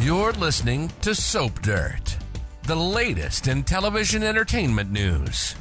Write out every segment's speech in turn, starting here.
You're listening to Soap Dirt, the latest in television entertainment news.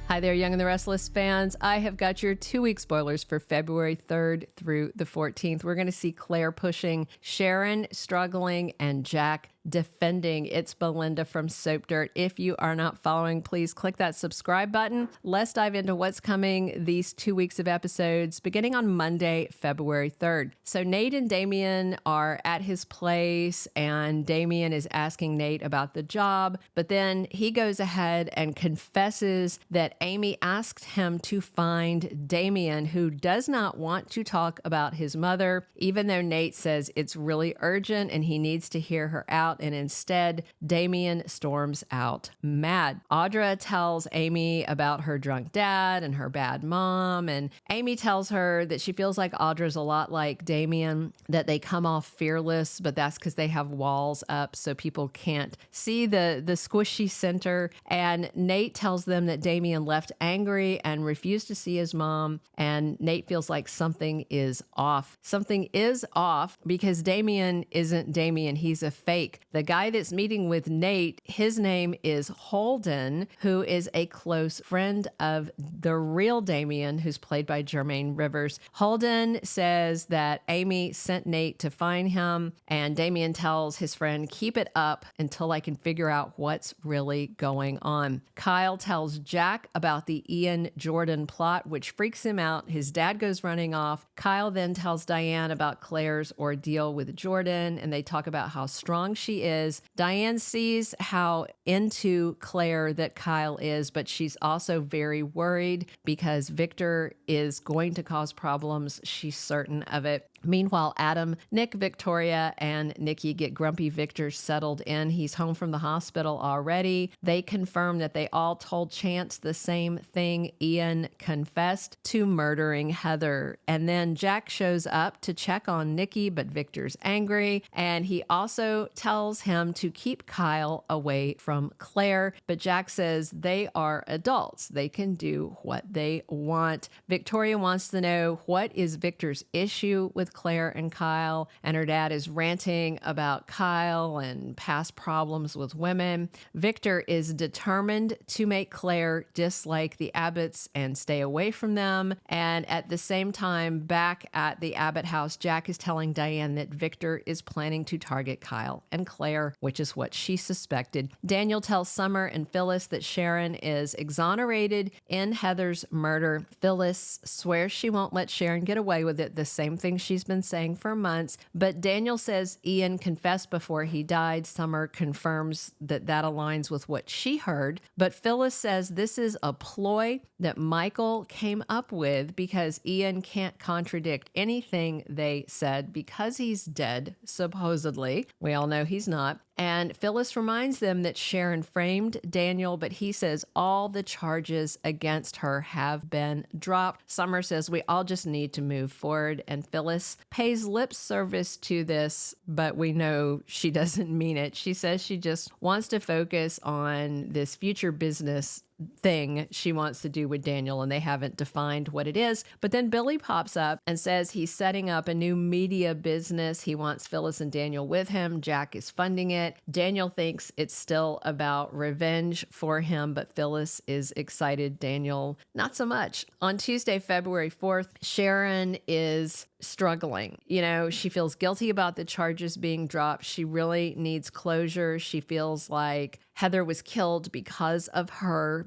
Hi there, Young and the Restless fans. I have got your 2-week spoilers for February 3rd through the 14th. We're going to see Claire pushing, Sharon struggling, and Jack defending. It's Belinda from Soap Dirt. If you are not following, please click that subscribe button. Let's dive into what's coming these 2 weeks of episodes beginning on Monday, February 3rd. So Nate and Damien are at his place, and Damien is asking Nate about the job, but then he goes ahead and confesses that Amy asked him to find Damien, who does not want to talk about his mother, even though Nate says it's really urgent and he needs to hear her out. And instead, Damien storms out mad. Audra tells Amy about her drunk dad and her bad mom. And Amy tells her that she feels like Audra's a lot like Damien, that they come off fearless, but that's because they have walls up so people can't see the squishy center. And Nate tells them that Damien left angry and refused to see his mom. And Nate feels like something is off. Something is off because Damien isn't Damien. He's a fake. The guy that's meeting with Nate, his name is Holden, who is a close friend of the real Damien, who's played by Jermaine Rivers. Holden says that Amy sent Nate to find him, and Damien tells his friend, keep it up until I can figure out what's really going on. Kyle tells Jack about the Ian Jordan plot, which freaks him out. His dad goes running off. Kyle then tells Diane about Claire's ordeal with Jordan, and they talk about how strong she is. Diane sees how into Claire that Kyle is, but she's also very worried because Victor is going to cause problems. She's certain of it. Meanwhile, Adam, Nick, Victoria, and Nikki get grumpy Victor settled in. He's home from the hospital already. They confirm that they all told Chance the same thing. Ian confessed to murdering Heather. And then Jack shows up to check on Nikki, but Victor's angry. And he also tells him to keep Kyle away from Claire. But Jack says they are adults. They can do what they want. Victoria wants to know what is Victor's issue with Claire and Kyle, and her dad is ranting about Kyle and past problems with women. Victor is determined to make Claire dislike the Abbots and stay away from them. And at the same time, back at the Abbott house, Jack is telling Diane that Victor is planning to target Kyle and Claire, which is what she suspected. Daniel tells Summer and Phyllis that Sharon is exonerated in Heather's murder. Phyllis swears she won't let Sharon get away with it, the same thing she's been saying for months. But Daniel says Ian confessed before he died. Summer confirms that that aligns with what she heard. But Phyllis says this is a ploy that Michael came up with because Ian can't contradict anything they said because he's dead, supposedly. We all know he's not. And Phyllis reminds them that Sharon framed Daniel, but he says all the charges against her have been dropped. Summer says we all just need to move forward, and Phyllis pays lip service to this, but we know she doesn't mean it. She says she just wants to focus on this future business thing she wants to do with Daniel, and they haven't defined what it is. But then Billy pops up and says he's setting up a new media business. He wants Phyllis and Daniel with him. Jack is funding it. Daniel thinks it's still about revenge for him, but Phyllis is excited. Daniel, not so much. On Tuesday, February 4th, Sharon is struggling. You know, she feels guilty about the charges being dropped. She really needs closure. She feels like Heather was killed because of her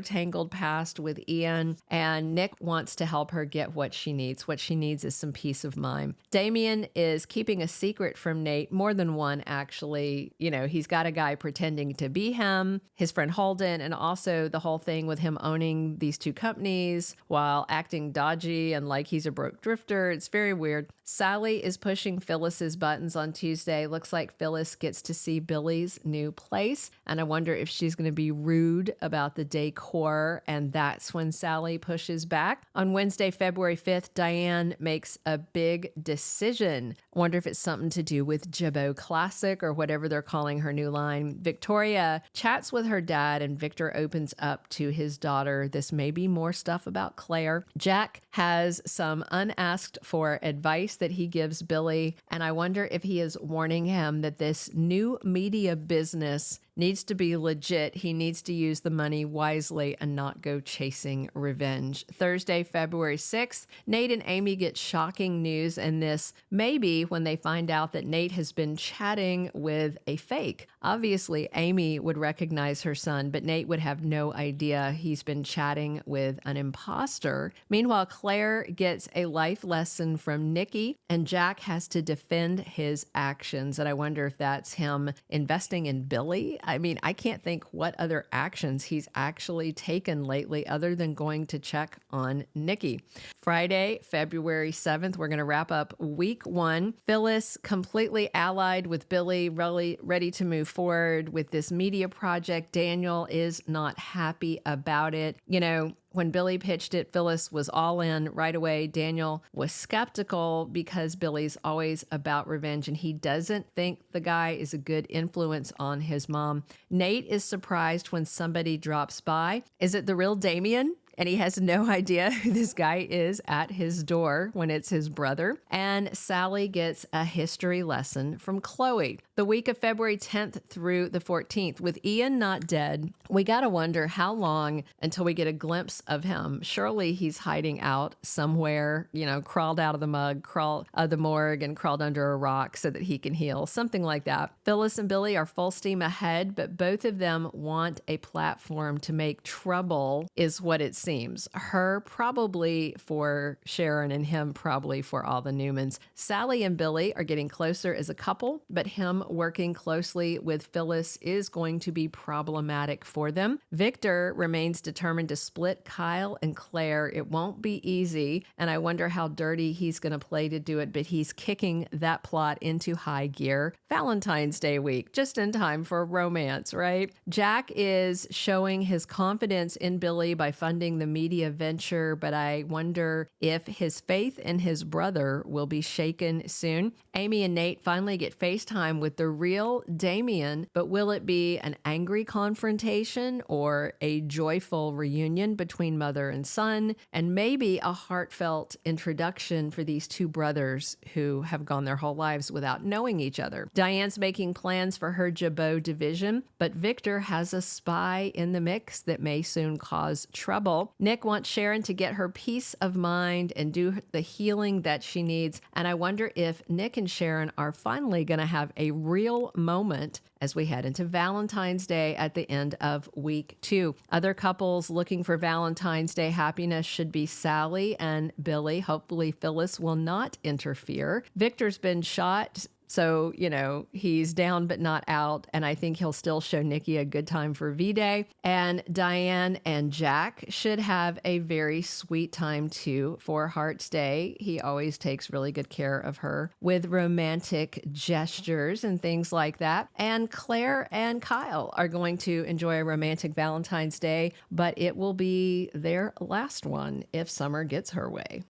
tangled past with Ian, and Nick wants to help her get what she needs. What she needs is some peace of mind. Damien is keeping a secret from Nate, more than one actually. You know, he's got a guy pretending to be him, his friend Holden, and also the whole thing with him owning these two companies while acting dodgy and like he's a broke drifter. It's very weird. Sally is pushing Phyllis's buttons on Tuesday. Looks like Phyllis gets to see Billy's new place, and I wonder if she's going to be rude about the decor, and that's when Sally pushes back. On Wednesday, February 5th, Diane makes a big decision. I wonder if it's something to do with Jabot Classic or whatever they're calling her new line. Victoria chats with her dad, and Victor opens up to his daughter. This may be more stuff about Claire. Jack has some unasked asked for advice that he gives Billy, and I wonder if he is warning him that this new media business needs to be legit. He needs to use the money wisely and not go chasing revenge. Thursday, February 6th, Nate and Amy get shocking news, and this may be when they find out that Nate has been chatting with a fake. Obviously, Amy would recognize her son, but Nate would have no idea he's been chatting with an imposter. Meanwhile, Claire gets a life lesson from Nikki, and Jack has to defend his actions. And I wonder if that's him investing in Billy. I mean, I can't think what other actions he's actually taken lately other than going to check on Nikki. Friday, February 7th, we're going to wrap up week 1. Phyllis completely allied with Billy, really ready to move forward with this media project. Daniel is not happy about it. You know, when Billy pitched it, Phyllis was all in right away. Daniel was skeptical because Billy's always about revenge and he doesn't think the guy is a good influence on his mom. Nate is surprised when somebody drops by. Is it the real Damien? And he has no idea who this guy is at his door when it's his brother. And Sally gets a history lesson from Chloe. The week of February 10th through the 14th, with Ian not dead, we got to wonder how long until we get a glimpse of him. Surely he's hiding out somewhere, you know, crawled out of the morgue and crawled under a rock so that he can heal, something like that. Phyllis and Billy are full steam ahead, but both of them want a platform to make trouble, is what it seems. Her probably for Sharon and him probably for all the Newmans. Sally and Billy are getting closer as a couple, but him working closely with Phyllis is going to be problematic for them. Victor remains determined to split Kyle and Claire. It won't be easy, and I wonder how dirty he's going to play to do it, but he's kicking that plot into high gear. Valentine's Day week, just in time for romance, right? Jack is showing his confidence in Billy by funding the media venture, but I wonder if his faith in his brother will be shaken soon. Amy and Nate finally get FaceTime with the real Damien, but will it be an angry confrontation or a joyful reunion between mother and son, and maybe a heartfelt introduction for these two brothers who have gone their whole lives without knowing each other? Diane's making plans for her Jabot division, but Victor has a spy in the mix that may soon cause trouble. Nick wants Sharon to get her peace of mind and do the healing that she needs, and I wonder if Nick and Sharon are finally going to have a real moment as we head into Valentine's Day at the end of week 2. Other couples looking for Valentine's Day happiness should be Sally and Billy. Hopefully Phyllis will not interfere. Victor's been shot, so, you know, he's down but not out, and I think he'll still show Nikki a good time for V-Day. And Diane and Jack should have a very sweet time, too, for Heart's Day. He always takes really good care of her with romantic gestures and things like that. And Claire and Kyle are going to enjoy a romantic Valentine's Day, but it will be their last one if Summer gets her way.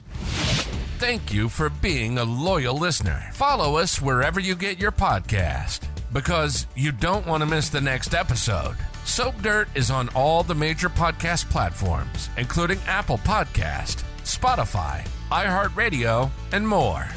Thank you for being a loyal listener. Follow us wherever you get your podcast, because you don't want to miss the next episode. Soap Dirt is on all the major podcast platforms, including Apple Podcast, Spotify, iHeartRadio, and more.